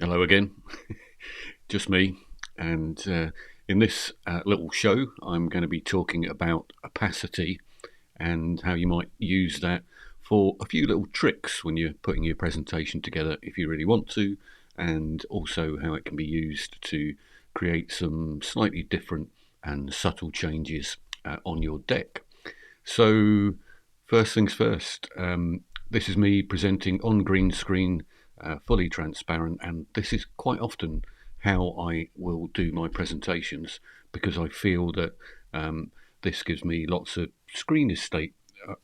Hello again, just me. And in this little show, I'm going to be talking about opacity and how you might use that for a few little tricks when you're putting your presentation together if you really want to, and also how it can be used to create some slightly different and subtle changes on your deck. So, first things first, this is me presenting on green screen, fully transparent, and this is quite often how I will do my presentations because I feel that this gives me lots of screen estate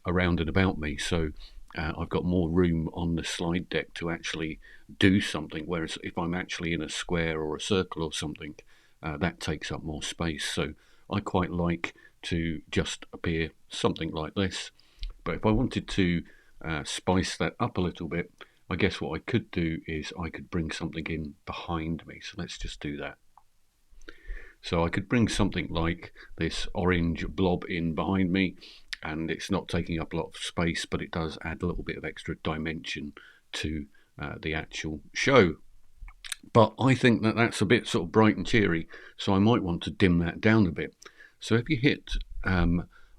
around and about me. So I've got more room on the slide deck to actually do something, whereas if I'm actually in a square or a circle or something, that takes up more space. So I quite like to just appear something like this. But if I wanted to spice that up a little bit, I guess what I could do is I could bring something in behind me. So let's just do that. So I could bring something like this orange blob in behind me, and it's not taking up a lot of space, but it does add a little bit of extra dimension to the actual show. But I think that that's a bit sort of bright and cheery, so I might want to dim that down a bit. So if you hit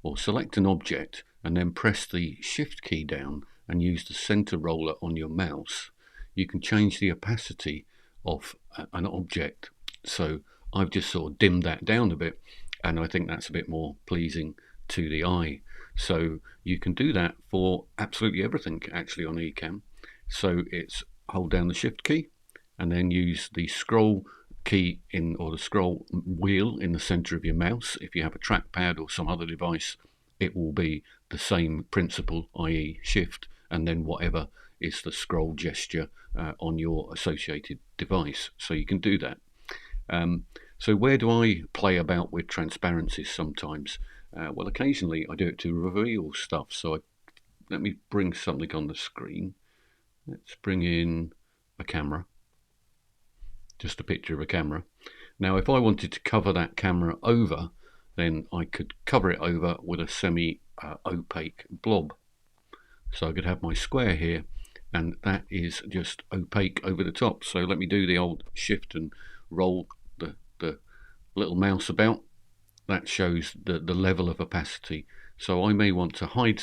or select an object and then press the Shift key down and use the center roller on your mouse, you can change the opacity of an object. So I've just sort of dimmed that down a bit, and I think that's a bit more pleasing to the eye. So you can do that for absolutely everything actually on Ecamm. So it's hold down the Shift key and then use the scroll key in, or the scroll wheel in the center of your mouse. If you have a trackpad or some other device, it will be the same principle, i.e. Shift, and then whatever is the scroll gesture on your associated device. So you can do that. So where do I play about with transparencies sometimes? Well, occasionally I do it to reveal stuff. So let me bring something on the screen. Let's bring in a camera. Just a picture of a camera. Now, if I wanted to cover that camera over, then I could cover it over with a semi-opaque blob. So I could have my square here, and that is just opaque over the top. So let me do the old shift and roll the little mouse about. That shows the level of opacity. So I may want to hide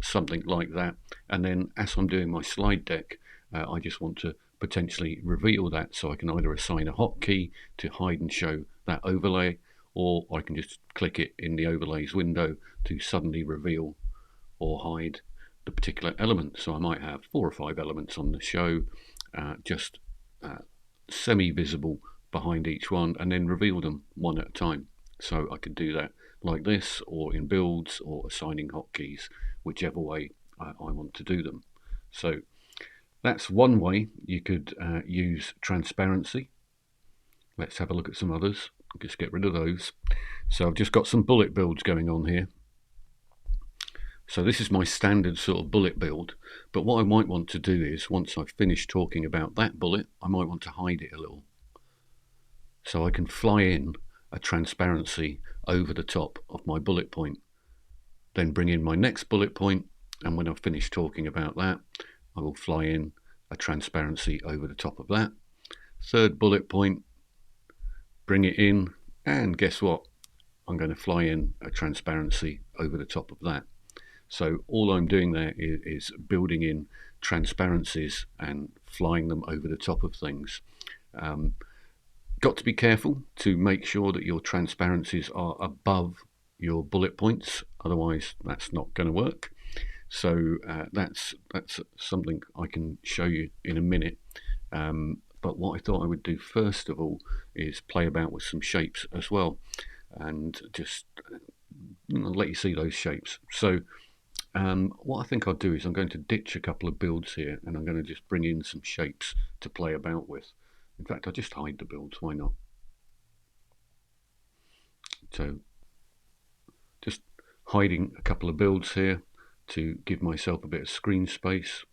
something like that, and then as I'm doing my slide deck, I just want to potentially reveal that, so I can either assign a hotkey to hide and show that overlay, or I can just click it in the overlays window to suddenly reveal or hide the particular element. So I might have 4 or 5 elements on the show, just semi-visible behind each one, and then reveal them one at a time. So I could do that like this, or in builds, or assigning hotkeys, whichever way I want to do them. So that's one way you could use transparency. Let's have a look at some others. Just get rid of those. So I've just got some bullet builds going on here. So this is my standard sort of bullet build. But what I might want to do is, once I've finished talking about that bullet, I might want to hide it a little. So I can fly in a transparency over the top of my bullet point. Then bring in my next bullet point, and when I've finished talking about that, I will fly in a transparency over the top of that. Third bullet point, bring it in, and guess what? I'm going to fly in a transparency over the top of that. So all I'm doing there is building in transparencies and flying them over the top of things. Got to be careful to make sure that your transparencies are above your bullet points, otherwise that's not going to work. So that's something I can show you in a minute. But what I thought I would do first of all is play about with some shapes as well, and just let you see those shapes. So what I think I'll do is I'm going to ditch a couple of builds here, and I'm going to just bring in some shapes to play about with. In fact, I'll just hide the builds, why not? So just hiding a couple of builds here to give myself a bit of screen space.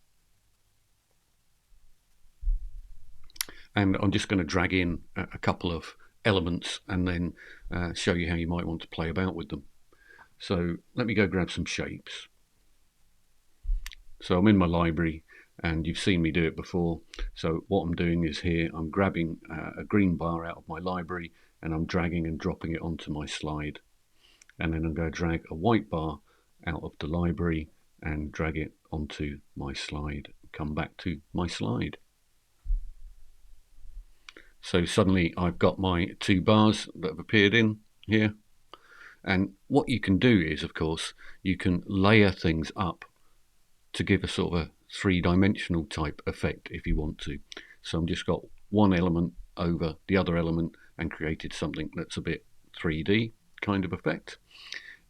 And I'm just going to drag in a couple of elements and then show you how you might want to play about with them. So let me go grab some shapes. So I'm in my library, and you've seen me do it before. So what I'm doing is here I'm grabbing a green bar out of my library and I'm dragging and dropping it onto my slide, and then I'm going to drag a white bar out of the library and drag it onto my slide, come back to my slide. So suddenly I've got my two bars that have appeared in here. And what you can do is, of course, you can layer things up to give a sort of a three-dimensional type effect if you want to. So I've just got one element over the other element and created something that's a bit 3D kind of effect.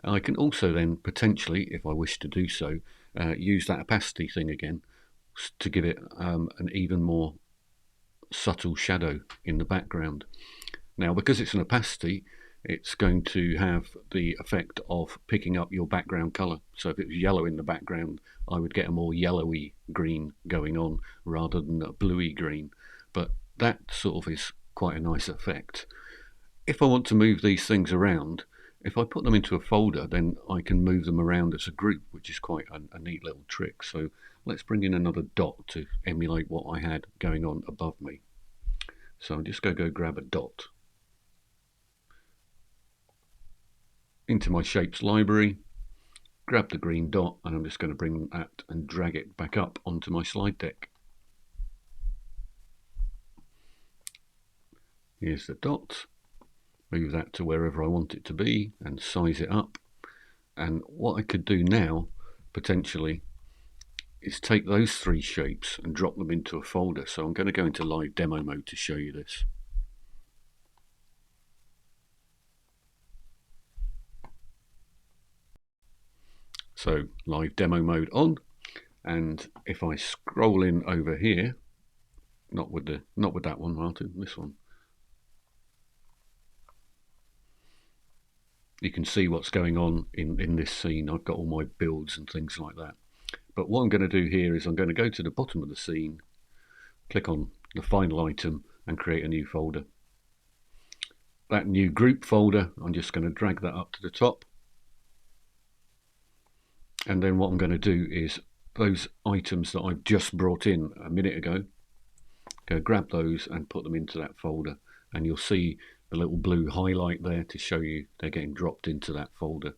I can also then potentially, if I wish to do so, use that opacity thing again to give it an even more subtle shadow in the background. Now, because it's an opacity, it's going to have the effect of picking up your background color. So if it was yellow in the background, I would get a more yellowy green going on rather than a bluey green. But that sort of is quite a nice effect. If I want to move these things around, if I put them into a folder, then I can move them around as a group, which is quite a neat little trick. So let's bring in another dot to emulate what I had going on above me. So I'm just going to go grab a dot into my shapes library, grab the green dot, and I'm just going to bring that and drag it back up onto my slide deck. Here's the dot, move that to wherever I want it to be and size it up. And what I could do now, potentially, is take those three shapes and drop them into a folder. So I'm going to go into live demo mode to show you this. So live demo mode on, and if I scroll in over here, not with that one, Martin, this one, you can see what's going on in this scene. I've got all my builds and things like that. But what I'm going to do here is I'm going to go to the bottom of the scene, click on the final item and create a new folder. That new group folder, I'm just going to drag that up to the top. And then what I'm going to do is those items that I've just brought in a minute ago, go grab those and put them into that folder. And you'll see the little blue highlight there to show you they're getting dropped into that folder.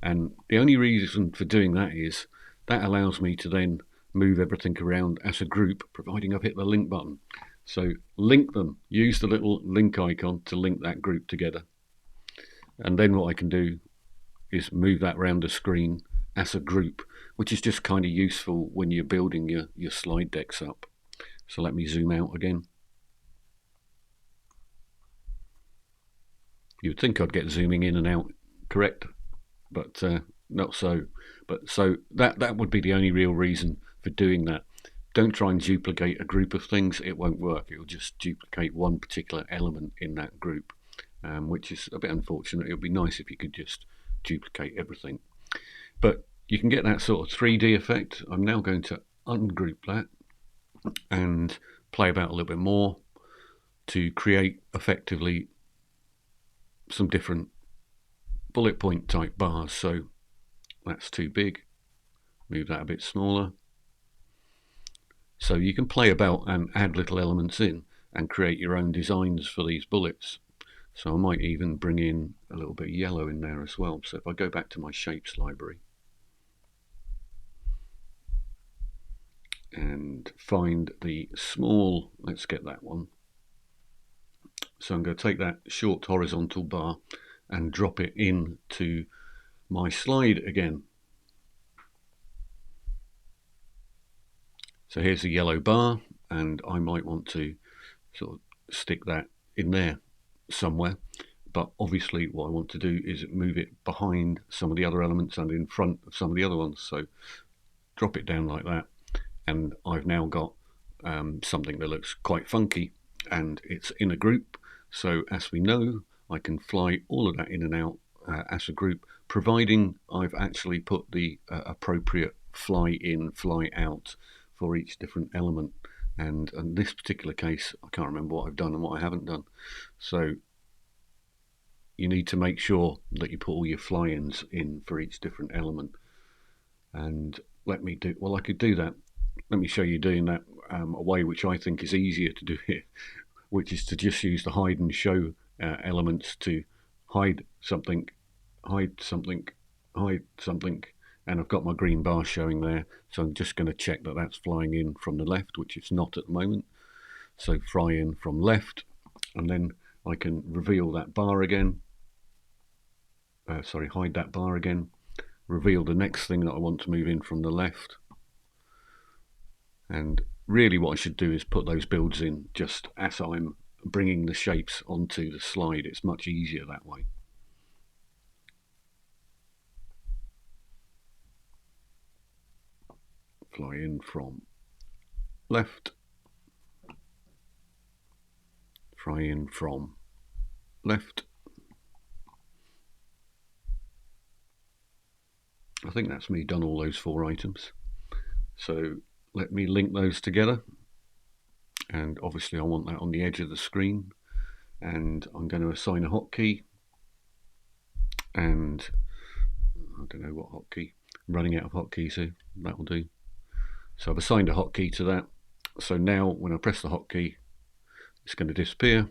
And the only reason for doing that is that allows me to then move everything around as a group, providing I've hit the link button. So link them, use the little link icon to link that group together. And then what I can do is move that around the screen as a group, which is just kind of useful when you're building your slide decks up. So let me zoom out again. You'd think I'd get zooming in and out correct, but not so. But so that would be the only real reason for doing that. Don't try and duplicate a group of things, it won't work. It will just duplicate one particular element in that group, which is a bit unfortunate. It would be nice if you could just duplicate everything. But you can get that sort of 3D effect. I'm now going to ungroup that and play about a little bit more to create effectively some different bullet point type bars. So that's too big, move that a bit smaller. So you can play about and add little elements in and create your own designs for these bullets. So I might even bring in a little bit of yellow in there as well. So if I go back to my shapes library and find the small, let's get that one. So I'm going to take that short horizontal bar and drop it into my slide again. So here's the yellow bar, and I might want to sort of stick that in there somewhere. But obviously what I want to do is move it behind some of the other elements and in front of some of the other ones. So drop it down like that, and I've now got something that looks quite funky, and it's in a group. So as we know, I can fly all of that in and out as a group, providing I've actually put the appropriate fly in, fly out for each different element. And in this particular case, I can't remember what I've done and what I haven't done. So you need to make sure that you put all your fly-ins in for each different element. And let me do, well, I could do that let me show you doing that a way which I think is easier to do it, which is to just use the hide and show elements to hide something, hide something, hide something, and I've got my green bar showing there, so I'm just going to check that that's flying in from the left, which it's not at the moment. So fly in from left, and then I can reveal that bar again, hide that bar again, reveal the next thing that I want to move in from the left. And really what I should do is put those builds in just as I'm bringing the shapes onto the slide. It's much easier that way. Fly in from left, fly in from left. I think that's me done all those 4 items. So let me link those together, and obviously I want that on the edge of the screen, and I'm going to assign a hotkey, and I don't know what hotkey, I'm running out of hotkeys here, that will do. So I've assigned a hotkey to that, so now when I press the hotkey it's going to disappear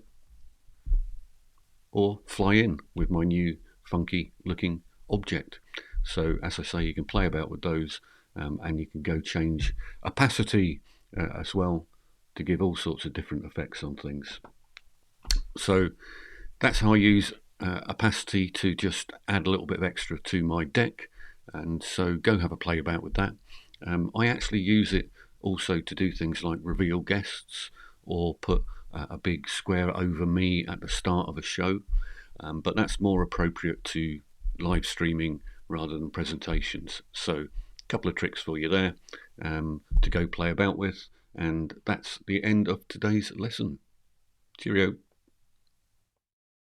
or fly in with my new funky looking object. So as I say, you can play about with those, and you can go change opacity as well to give all sorts of different effects on things. So that's how I use opacity to just add a little bit of extra to my deck, and so go have a play about with that. I actually use it also to do things like reveal guests or put a big square over me at the start of a show, but that's more appropriate to live streaming rather than presentations. So a couple of tricks for you there to go play about with, and that's the end of today's lesson. Cheerio.